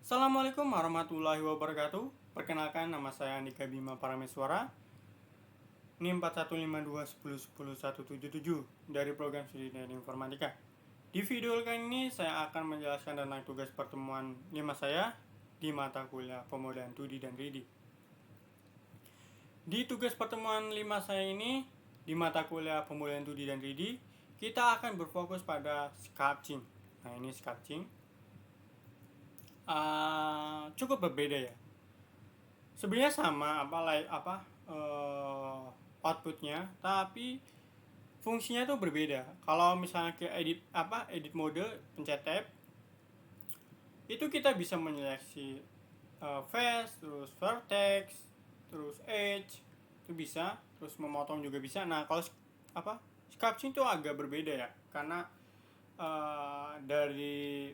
Assalamualaikum warahmatullahi wabarakatuh. Perkenalkan, nama saya Andika Bima Parameswara, NIM 4152101077 dari program studi teknik informatika. Di video kali ini saya akan menjelaskan tentang tugas pertemuan 5 saya di mata kuliah Pemodern 2D dan 3D. Di tugas pertemuan 5 saya ini di mata kuliah Pemodern 2D dan 3D, kita akan berfokus pada sculpting. Nah, ini sculpting cukup berbeda ya. Sebenarnya sama outputnya, tapi fungsinya tuh berbeda. Kalau misalnya ke edit mode, pencet tab, itu kita bisa menyeleksi face, terus vertex, terus edge, itu bisa, terus memotong juga bisa. Nah, kalau sculpting itu agak berbeda ya, karena dari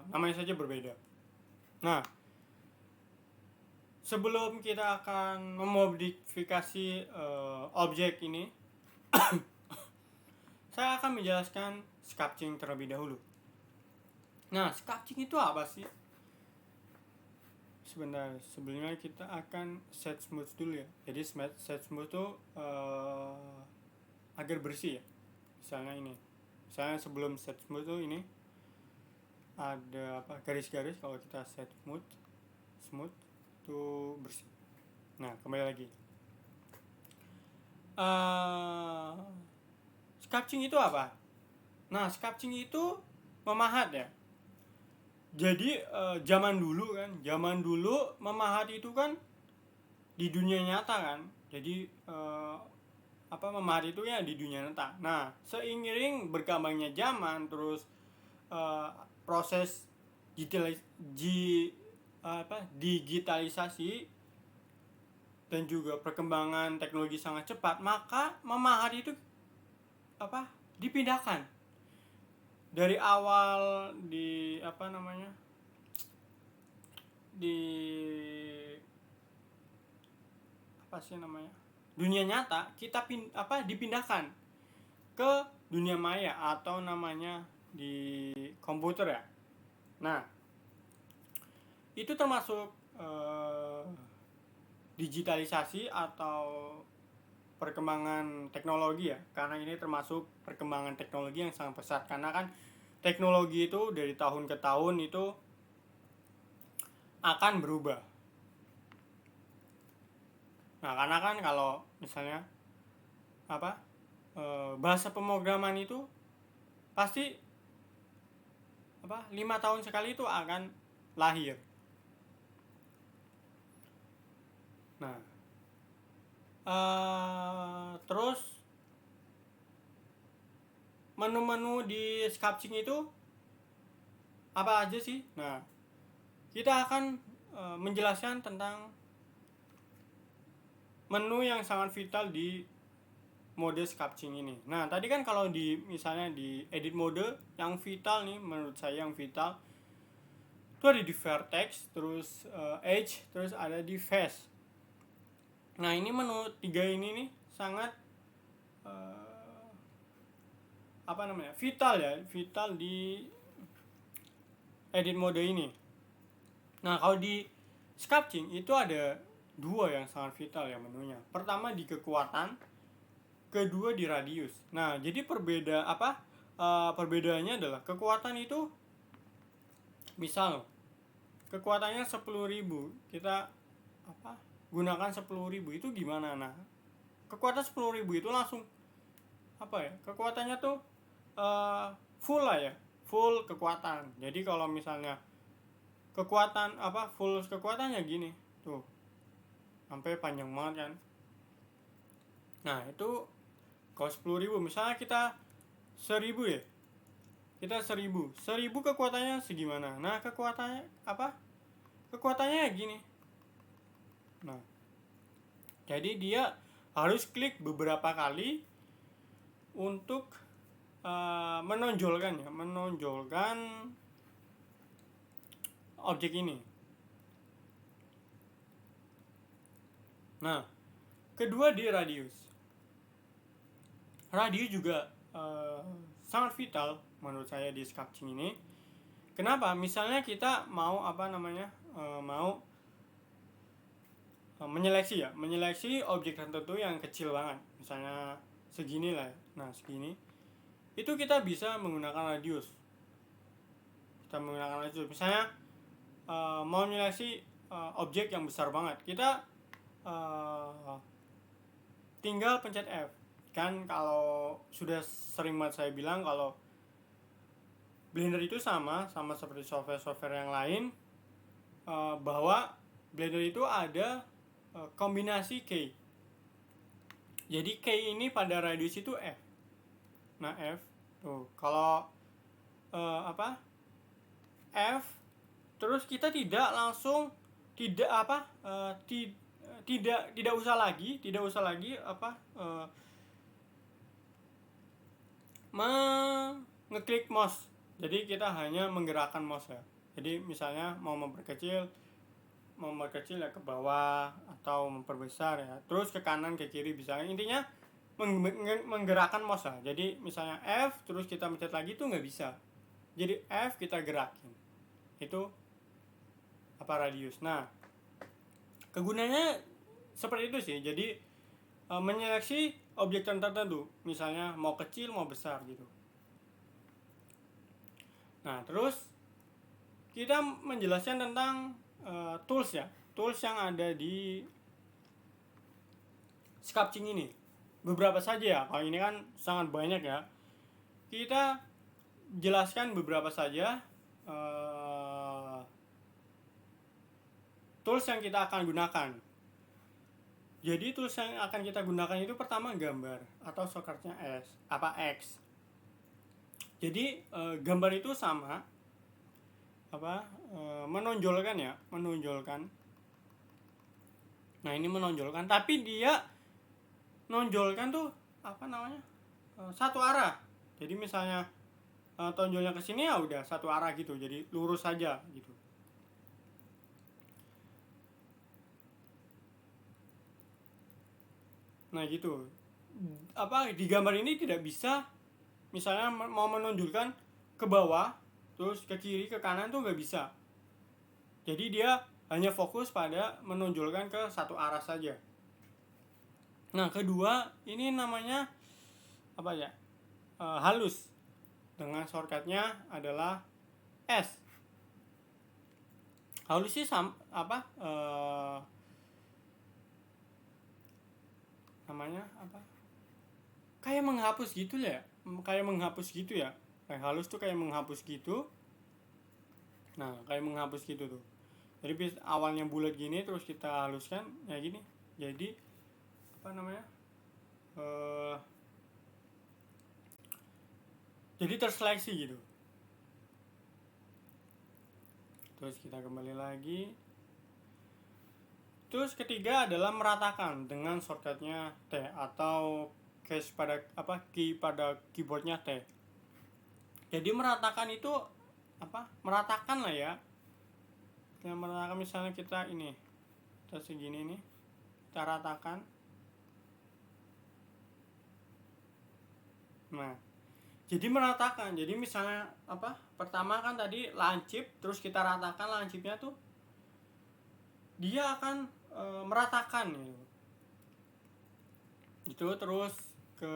namanya saja berbeda. Nah, sebelum kita akan memodifikasi objek ini, saya akan menjelaskan sculpting terlebih dahulu. Nah, sculpting itu apa sih? Sebelumnya kita akan set smooth dulu ya. Jadi set smooth itu agar bersih ya. Misalnya sebelum set smooth tuh ini ada garis-garis. Kalau kita set smooth itu bersih. Nah, kembali lagi. Sculpting itu apa? Nah, sculpting itu memahat ya. Jadi zaman dulu memahat itu kan di dunia nyata kan. Jadi memahat itu ya di dunia nyata. Nah, seiring berkembangnya zaman, terus proses digitalisasi dan juga perkembangan teknologi sangat cepat, maka memahat itu dipindahkan dari awal di dunia nyata, kita dipindahkan ke dunia maya atau namanya di komputer ya. Nah, itu termasuk digitalisasi atau perkembangan teknologi ya, karena ini termasuk perkembangan teknologi yang sangat pesat, karena kan teknologi itu dari tahun ke tahun itu akan berubah. Nah, karena kan kalau misalnya bahasa pemrograman itu pasti 5 tahun sekali itu akan lahir. Nah, terus menu-menu di sculpting itu apa aja sih? Nah, kita akan menjelaskan tentang menu yang sangat vital di mode sculpting ini. Nah, tadi kan kalau misalnya di edit mode, yang vital nih, menurut saya yang vital itu ada di vertex, terus edge, terus ada di face. Nah, ini menu 3 ini nih sangat vital di edit mode ini. Nah, kalau di sculpting itu ada 2 yang sangat vital ya menunya. Pertama di kekuatan, kedua di radius. Nah, jadi perbedaannya adalah kekuatan itu, misal kekuatannya 10.000, kita gunakan 10.000 itu gimana? Nah, kekuatan 10.000 itu langsung kekuatannya tuh full lah ya, full kekuatan. Jadi kalau misalnya kekuatan full kekuatannya gini tuh, sampai panjang banget kan. Nah, itu kalau 10.000, misalnya kita 1.000 ya, kita 1.000 kekuatannya segimana? Nah, kekuatannya ya gini. Nah, jadi dia harus klik beberapa kali untuk menonjolkan objek ini. Nah, kedua di radius. Radius juga sangat vital menurut saya di sculpting ini. Kenapa? Misalnya kita mau mau menyeleksi objek tertentu yang kecil banget, misalnya segini lah. Nah, segini itu kita bisa menggunakan radius. Misalnya mau menyeleksi objek yang besar banget, kita tinggal pencet F. Kan kalau sudah sering banget saya bilang kalau Blender itu sama seperti software yang lain, bahwa Blender itu ada kombinasi key. Jadi key ini pada radius itu F. Nah, F tuh kalau F, terus kita tidak langsung tidak usah lagi ngeklik mouse. Jadi kita hanya menggerakkan mouse ya. Jadi misalnya mau memperkecil ya ke bawah, atau memperbesar ya, terus ke kanan ke kiri bisa. Intinya menggerakkan mouse lah. Jadi misalnya F terus kita mencet lagi itu nggak bisa. Jadi F kita gerakin, itu radius. Nah, kegunaannya seperti itu sih. Jadi menyeleksi objek tertentu, misalnya mau kecil mau besar gitu. Nah, terus kita menjelaskan tentang tools ya, tools yang ada di sculpting ini. Beberapa saja ya, kalau ini kan sangat banyak ya. Kita jelaskan beberapa saja tools yang kita akan gunakan. Jadi tools yang akan kita gunakan itu pertama gambar atau shortcutnya X. Jadi gambar itu sama menonjolkan. Nah, ini menonjolkan, tapi dia nonjolkan tuh satu arah. Jadi misalnya tonjolnya ke sini ya udah satu arah gitu, jadi lurus saja gitu. Nah, gitu. Di gambar ini tidak bisa misalnya mau menonjolkan ke bawah terus ke kiri ke kanan tuh nggak bisa. Jadi dia hanya fokus pada menonjolkan ke satu arah saja. Nah, kedua ini namanya halus, dengan shortcutnya adalah S. Halus sih kayak menghapus gitu ya. Kayak halus tuh kayak menghapus gitu. Nah, kayak menghapus gitu tuh. Jadi awalnya bulat gini terus kita haluskan ya gini. Jadi jadi terseleksi gitu. Terus kita kembali lagi. Terus ketiga adalah meratakan dengan shortcutnya T, atau key pada keyboardnya T. Jadi meratakan itu meratakan lah ya. Kita meratakan, misalnya kita segini nih, kita ratakan. Nah, jadi meratakan. Jadi misalnya pertama kan tadi lancip, terus kita ratakan lancipnya tuh, dia akan meratakan gitu. Itu terus ke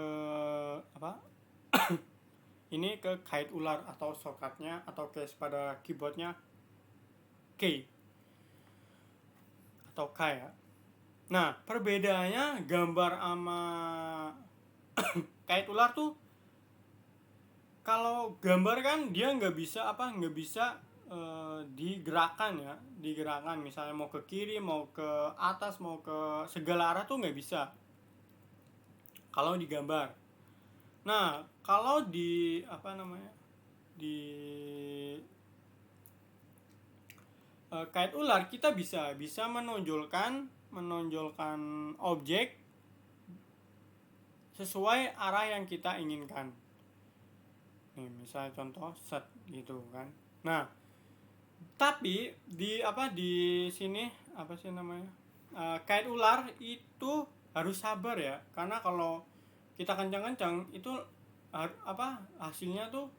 ini ke kait ular atau shortcutnya atau keys pada keyboardnya K atau K ya. Nah, perbedaannya gambar sama kait ular tuh, kalau gambar kan dia nggak bisa digerakkan, misalnya mau ke kiri, mau ke atas, mau ke segala arah tuh nggak bisa kalau digambar. Nah, kalau di kait ular kita bisa menonjolkan objek sesuai arah yang kita inginkan. Nih, misalnya contoh set gitu kan. Nah, tapi di sini kait ular itu harus sabar ya, karena kalau kita kencang-kencang itu hasilnya tuh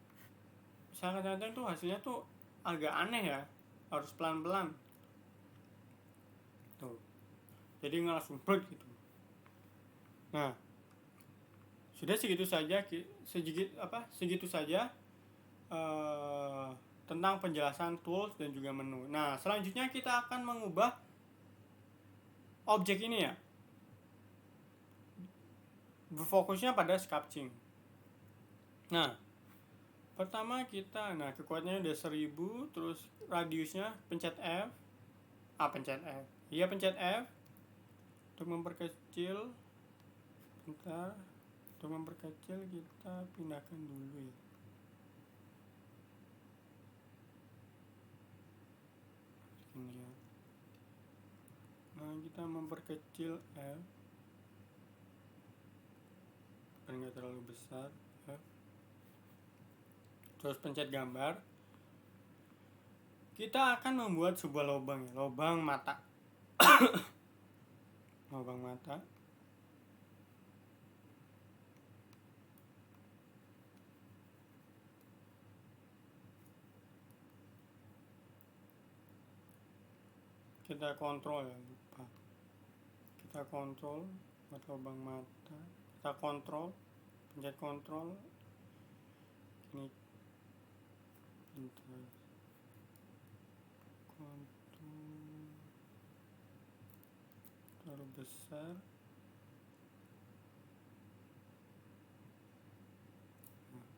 misalkan kadang tuh hasilnya tuh agak aneh ya, harus pelan-pelan tuh, jadi nggak langsung brek gitu. Nah, sudah segitu saja segitu saja eh, tentang penjelasan tools dan juga menu. Nah, selanjutnya kita akan mengubah objek ini ya, berfokusnya pada sculpting. Nah, pertama kita, kekuatannya udah 1000, terus radiusnya pencet F, pencet F untuk memperkecil. Bentar, untuk memperkecil kita pindahkan dulu ya. Ini ya. Nah, kita memperkecil F, biar nggak terlalu besar. F. Terus pencet gambar. Kita akan membuat sebuah lubang ya, lubang mata. Lubang mata. Kita kontrol ya, lupa. Kita kontrol buat lubang mata. Kita kontrol, pencet kontrol. Ini pintar. Kontrol terlalu besar. Nah,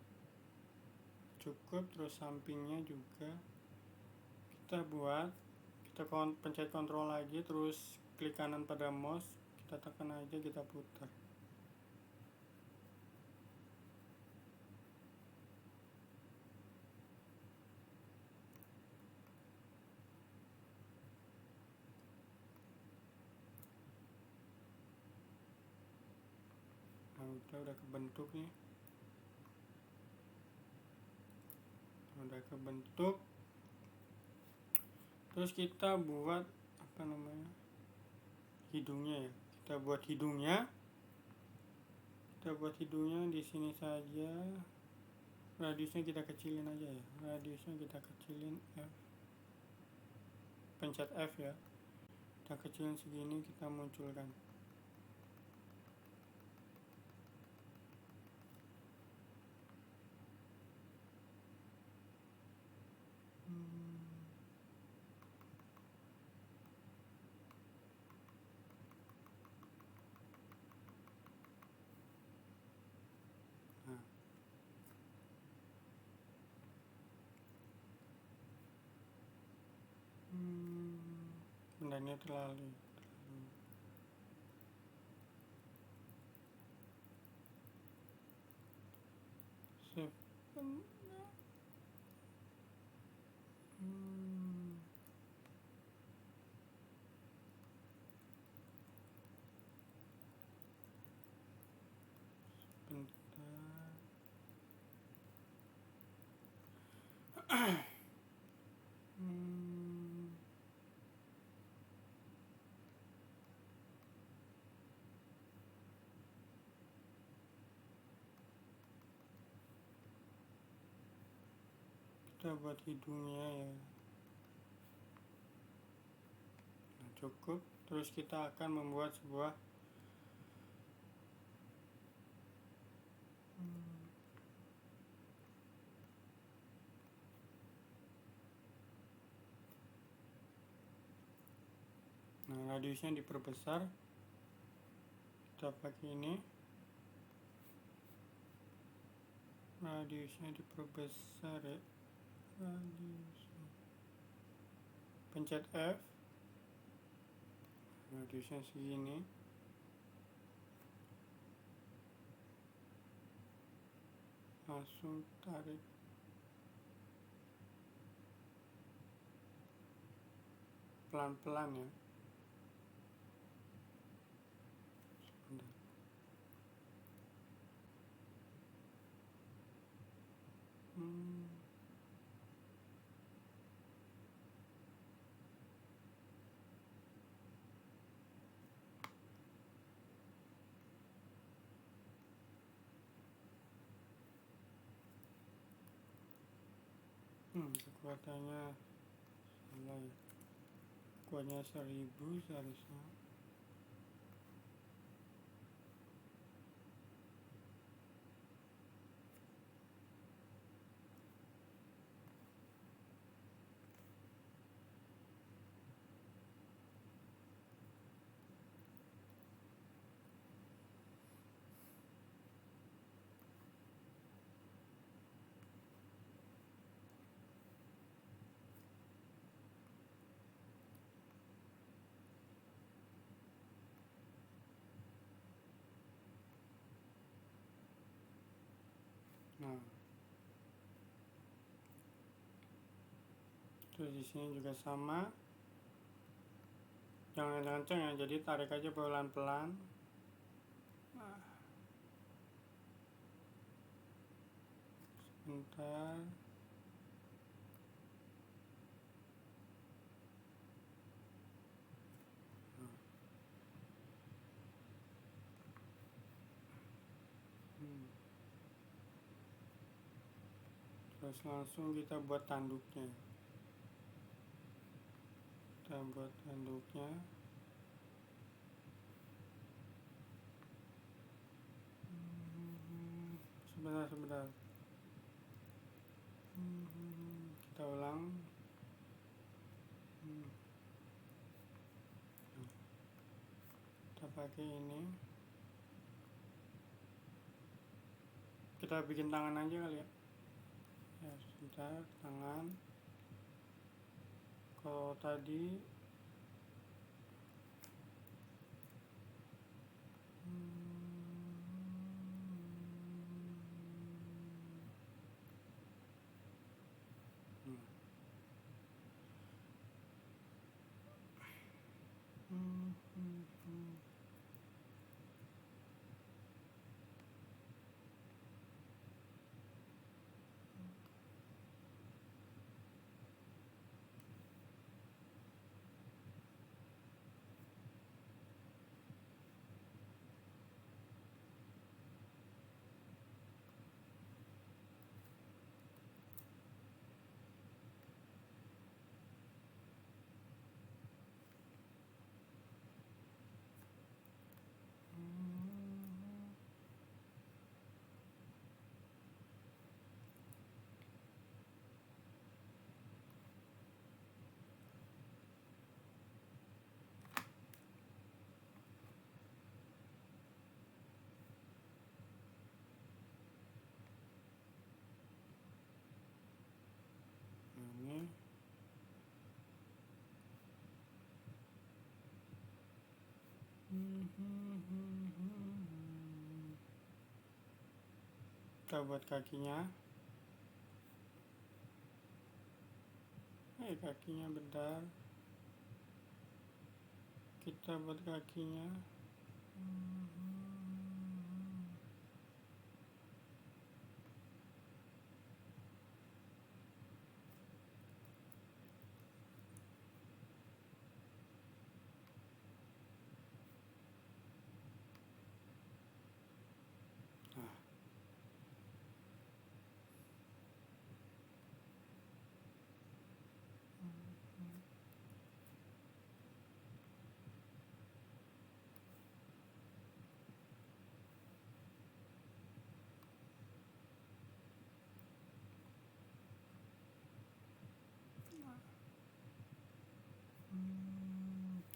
cukup. Terus sampingnya juga kita buat, kita pencet kontrol lagi, terus klik kanan pada mouse, kita tekan aja, kita putar. Nah, udah kebentuk nih, udah kebentuk. Terus kita buat hidungnya ya, kita buat hidungnya di sini saja. Radiusnya kita kecilin aja ya, F, pencet F ya, kita kecilin segini, kita munculkan. Bendanya terlalu sip. Kita buat hidungnya ya. Nah, cukup. Terus kita akan membuat sebuah radiusnya diperbesar. Kita pakai ini, radiusnya diperbesar ya, radiusnya. Pencet F, radiusnya segini. Langsung tarik. Pelan-pelan ya. Kekuatannya salah ya, kuatnya 1000 seharusnya. Nah, terus di sini juga sama, jangan kenceng ya, jadi tarik aja pelan-pelan. Nah, sebentar. Terus langsung kita buat tanduknya. Sebentar. Kita ulang. Kita pakai ini. Kita bikin tangan aja kali ya. Ya, sebentar, tangan. Kalau tadi ini kita buat kakinya. Kakinya bentar. Kita buat kakinya.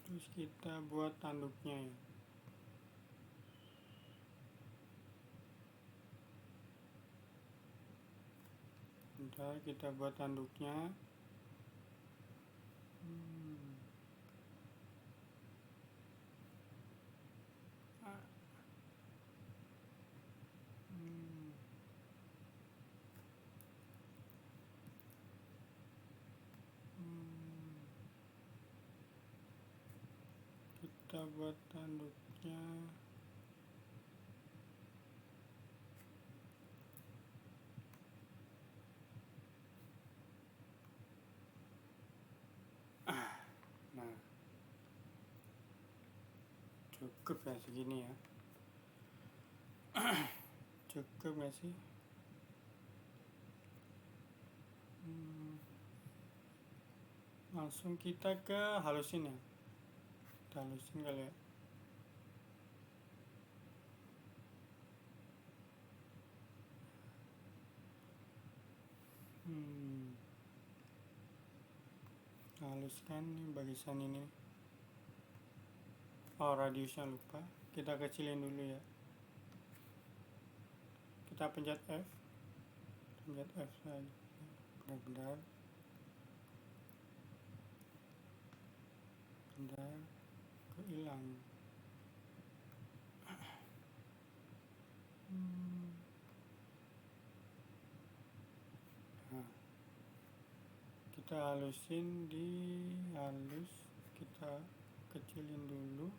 Terus kita buat tanduknya ya. Bentar, kita buat tanduknya. Kita buat tanduknya. Nah, cukup ya segini ya. Cukup gak sih? Langsung kita ke halusin ya. Kita halusin kali ya. Haluskan nih barisan ini. Oh, radiusnya lupa. Kita kecilin dulu ya. Kita pencet F. Pencet F saja. Benar-benar. Bentar. Kok hilang? Nah, kita halusin di halus. Kita kecilin dulu.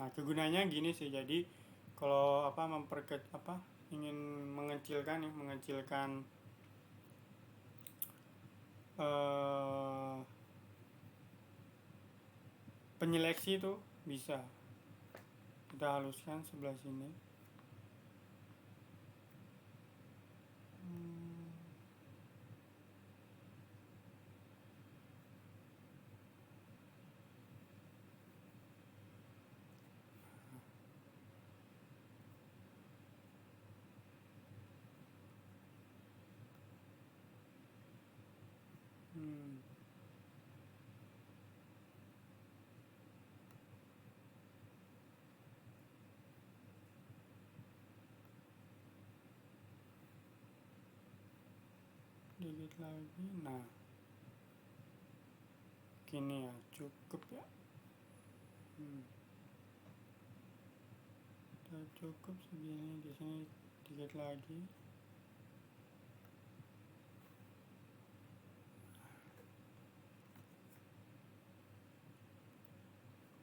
Nah, kegunaannya gini sih. Jadi kalau ingin mengecilkan penyeleksi itu bisa kita haluskan sebelah sini. Dikit lagi. Nah, gini ya, cukup ya. Udah cukup segini. Di sini dikit lagi.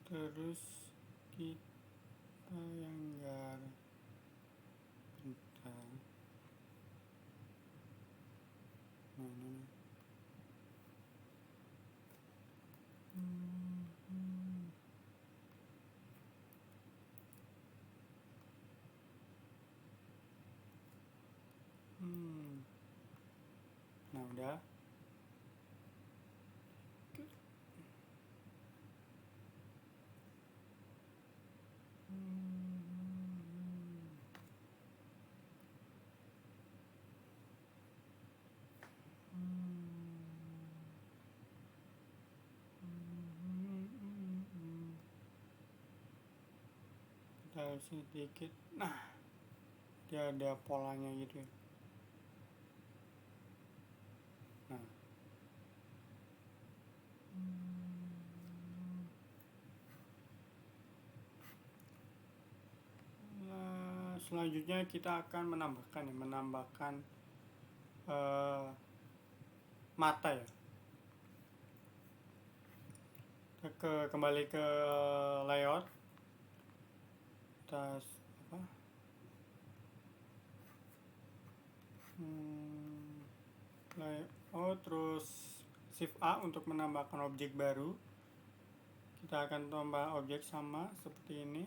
Terus kita yang garap. Bentar. Nah, ini. Nah, udah. Kita halusin sedikit. Nah, dia ada polanya gitu ya. Nah, selanjutnya kita akan menambahkan mata ya. Kita kembali ke layout. Kita layout, terus Shift A untuk menambahkan objek baru. Kita akan tambah objek sama seperti ini.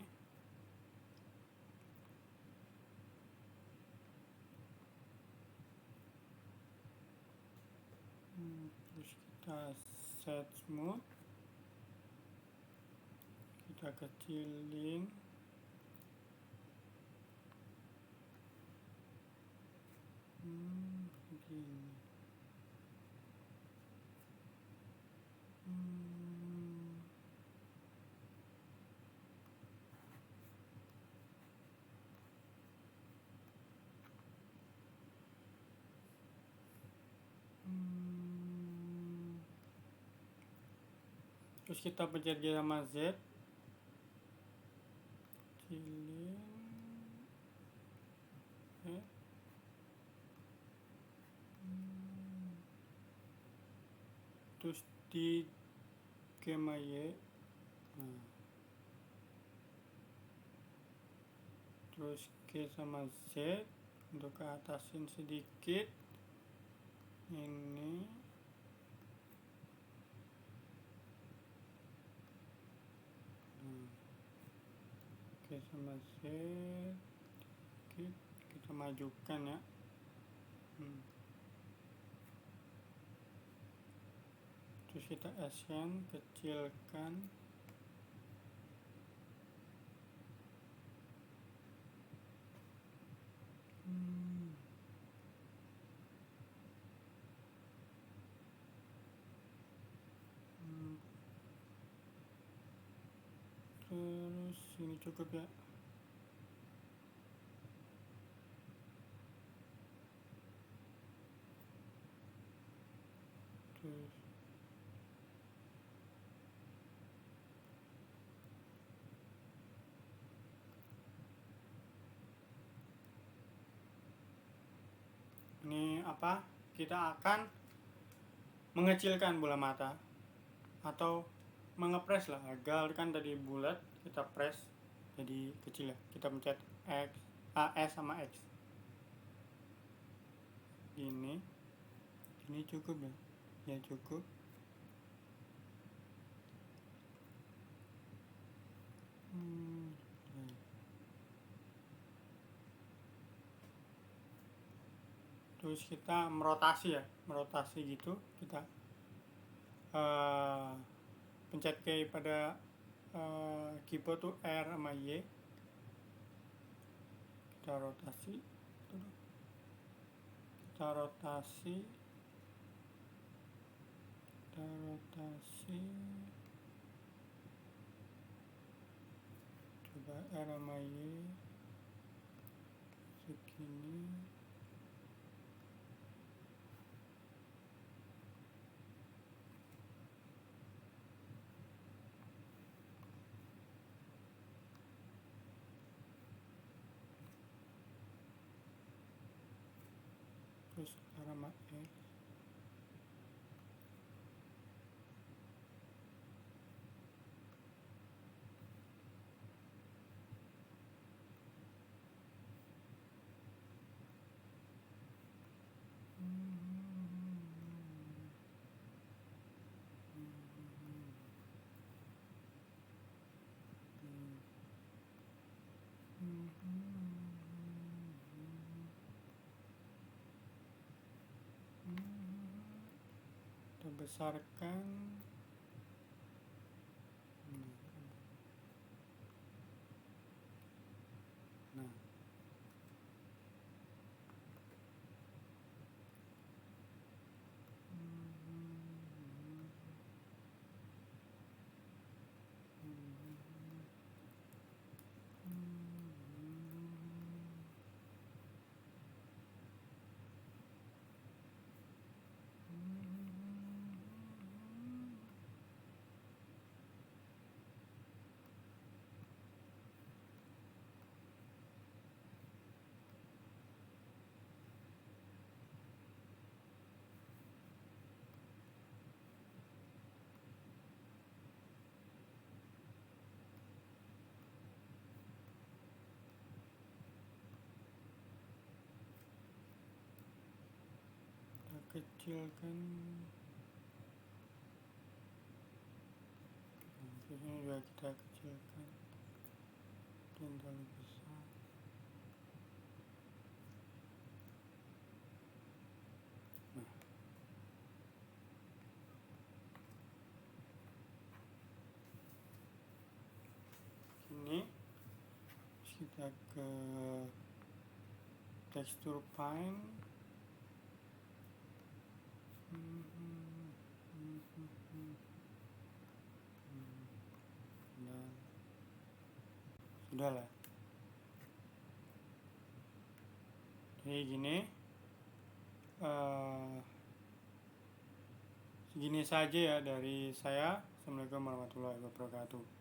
Terus kita set smooth. Kita kecilin. Begini. Terus kita pencet G sama Z. Kecilin. Terus di G sama Y. Nah. Terus G sama Z untuk ke atasin sedikit. Ini. G sama Z. Kita majukan ya. terus kita assign, kecilkan. Terus ini cukup ya. Terus ini apa? Kita akan mengecilkan bola mata atau mengepres lah, agar kan tadi bulat, kita press jadi kecil ya. Kita pencet X, S sama X. Ini cukup ya. Ya cukup. Terus kita merotasi ya, merotasi gitu. Kita pencet key pada keyboard tuh R sama Y. Kita rotasi, coba R sama Y segini. Terus R sama X. Kita besarkan. Nah, kita kecilkan. Ini juga kita kecilkan dan terlalu besar. Nah, ini kita ke tekstur paint. Sudah lah. Jadi gini, segini saja ya dari saya. Assalamualaikum warahmatullahi wabarakatuh.